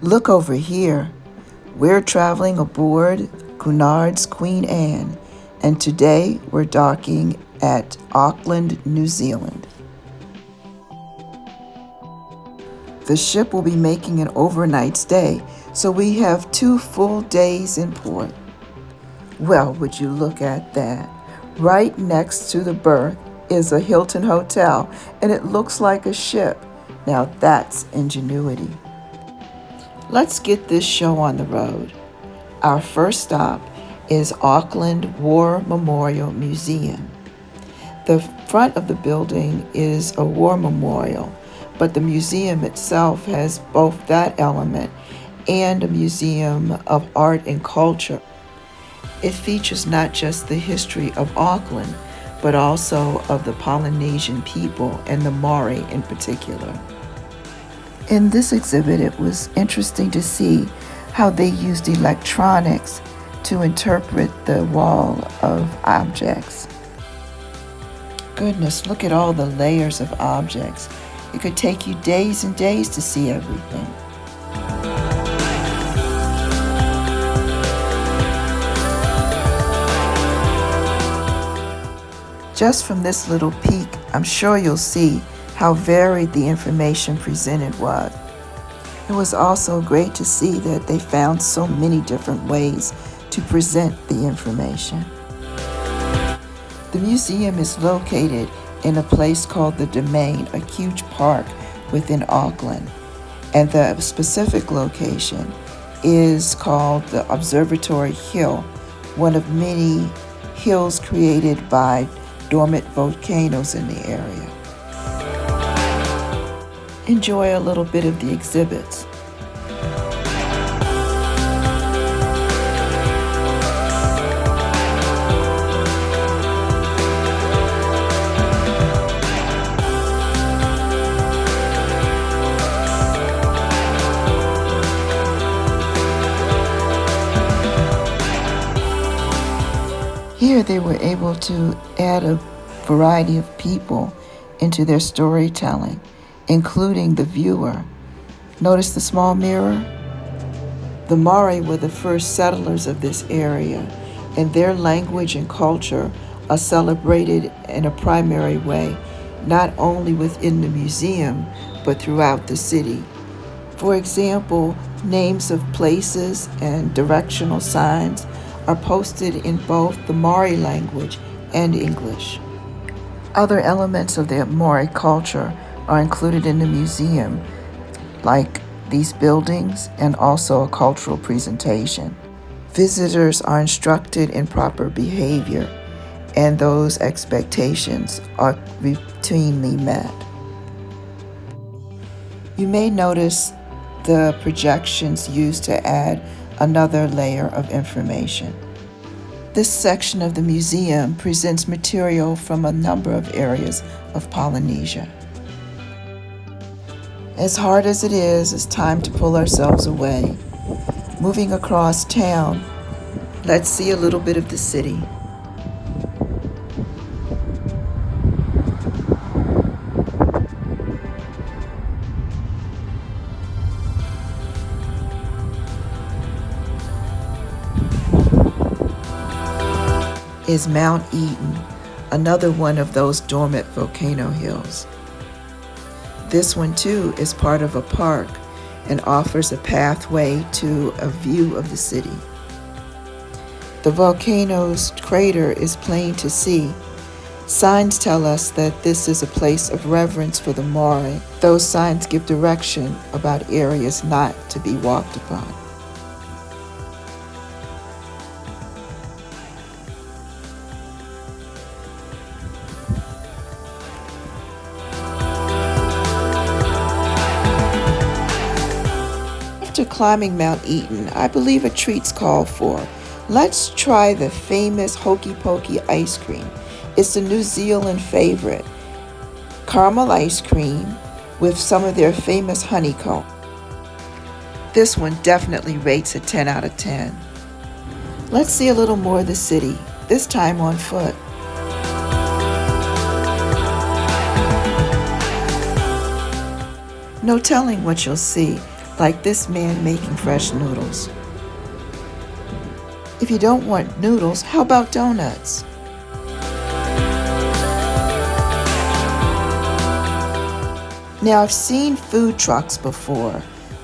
Look over here. We're traveling aboard Cunard's Queen Anne, and today we're docking at Auckland, New Zealand. The ship will be making an overnight stay, so we have 2 full days in port. Well, would you look at that? Right next to the berth is a Hilton hotel, and it looks like a ship. Now that's ingenuity. Let's get this show on the road. Our first stop is Auckland War Memorial Museum. The front of the building is a war memorial, but the museum itself has both that element and a museum of art and culture. It features not just the history of Auckland, but also of the Polynesian people and the Maori in particular. In this exhibit, it was interesting to see how they used electronics to interpret the wall of objects. Goodness, look at all the layers of objects. It could take you days and days to see everything. Just from this little peek, I'm sure you'll see how varied the information presented was. It was also great to see that they found so many different ways to present the information. The museum is located in a place called the Domain, a huge park within Auckland, and the specific location is called the Observatory Hill, one of many hills created by dormant volcanoes in the area. Enjoy a little bit of the exhibits. Here they were able to add a variety of people into their storytelling, including the viewer. Notice the small mirror? The Maori were the first settlers of this area, and their language and culture are celebrated in a primary way, not only within the museum, but throughout the city. For example, names of places and directional signs are posted in both the Maori language and English. Other elements of the Maori culture are included in the museum, like these buildings and also a cultural presentation. Visitors are instructed in proper behavior, and those expectations are routinely met. You may notice the projections used to add another layer of information. This section of the museum presents material from a number of areas of Polynesia. As hard as it is, it's time to pull ourselves away. Moving across town, let's see a little bit of the city. Is Mount Eden, another one of those dormant volcano hills. This one too is part of a park and offers a pathway to a view of the city. The volcano's crater is plain to see. Signs tell us that this is a place of reverence for the Maori. Those signs give direction about areas not to be walked upon. After climbing Mount Eden, I believe a treat's called for. Let's try the famous Hokey Pokey ice cream. It's a New Zealand favorite. Caramel ice cream with some of their famous honeycomb. This one definitely rates a 10 out of 10. Let's see a little more of the city, this time on foot. No telling what you'll see, like this man making fresh noodles. If you don't want noodles, how about donuts? Now, I've seen food trucks before,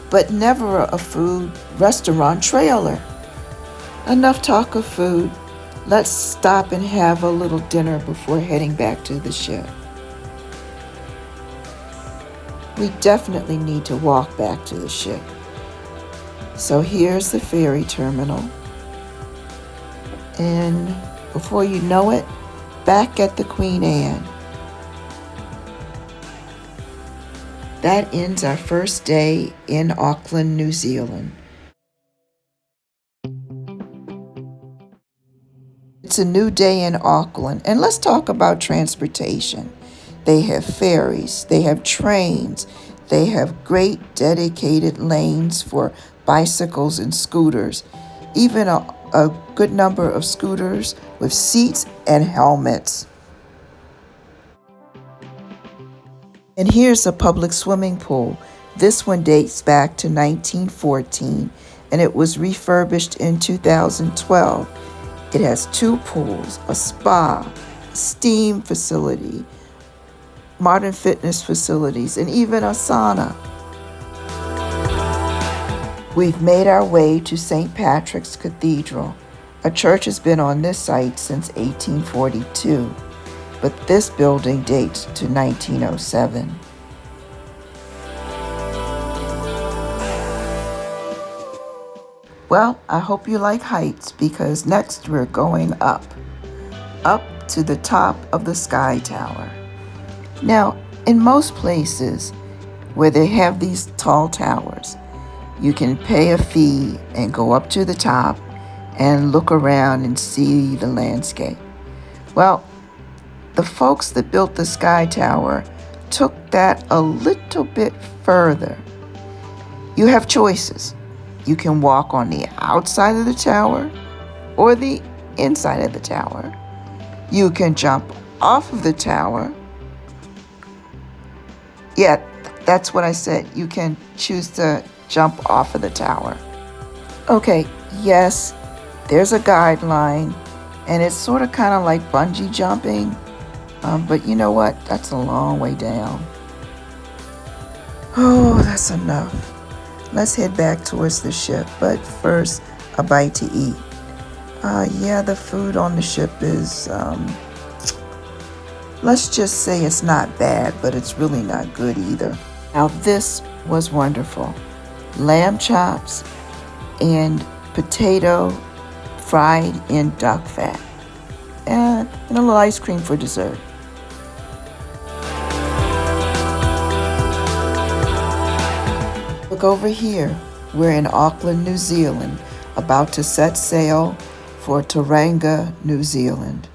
but never a food restaurant trailer. Enough talk of food. Let's stop and have a little dinner before heading back to the ship. We definitely need to walk back to the ship. So here's the ferry terminal. And before you know it, back at the Queen Anne. That ends our first day in Auckland, New Zealand. It's a new day in Auckland, and let's talk about transportation. They have ferries, they have trains, they have great dedicated lanes for bicycles and scooters, even a good number of scooters with seats and helmets. And here's a public swimming pool. This one dates back to 1914, and it was refurbished in 2012. It has 2 pools, a spa, a steam facility, modern fitness facilities, and even a sauna. We've made our way to St. Patrick's Cathedral. A church has been on this site since 1842. But this building dates to 1907. Well, I hope you like heights because next we're going up to the top of the Sky Tower. Now, in most places where they have these tall towers, you can pay a fee and go up to the top and look around and see the landscape. Well, the folks that built the Sky Tower took that a little bit further. You have choices. You can walk on the outside of the tower or the inside of the tower. You can jump off of the tower. Yeah, that's what I said. You can choose to jump off of the tower. Okay, yes, there's a guideline, and it's sort of kind of like bungee jumping. But you know what? That's a long way down. Oh, that's enough. Let's head back towards the ship, but first, a bite to eat. Yeah, the food on the ship is, let's just say it's not bad, but it's really not good either. Now, this was wonderful. Lamb chops and potato fried in duck fat, and a little ice cream for dessert. Look over here. We're in Auckland, New Zealand, about to set sail for Tauranga, New Zealand.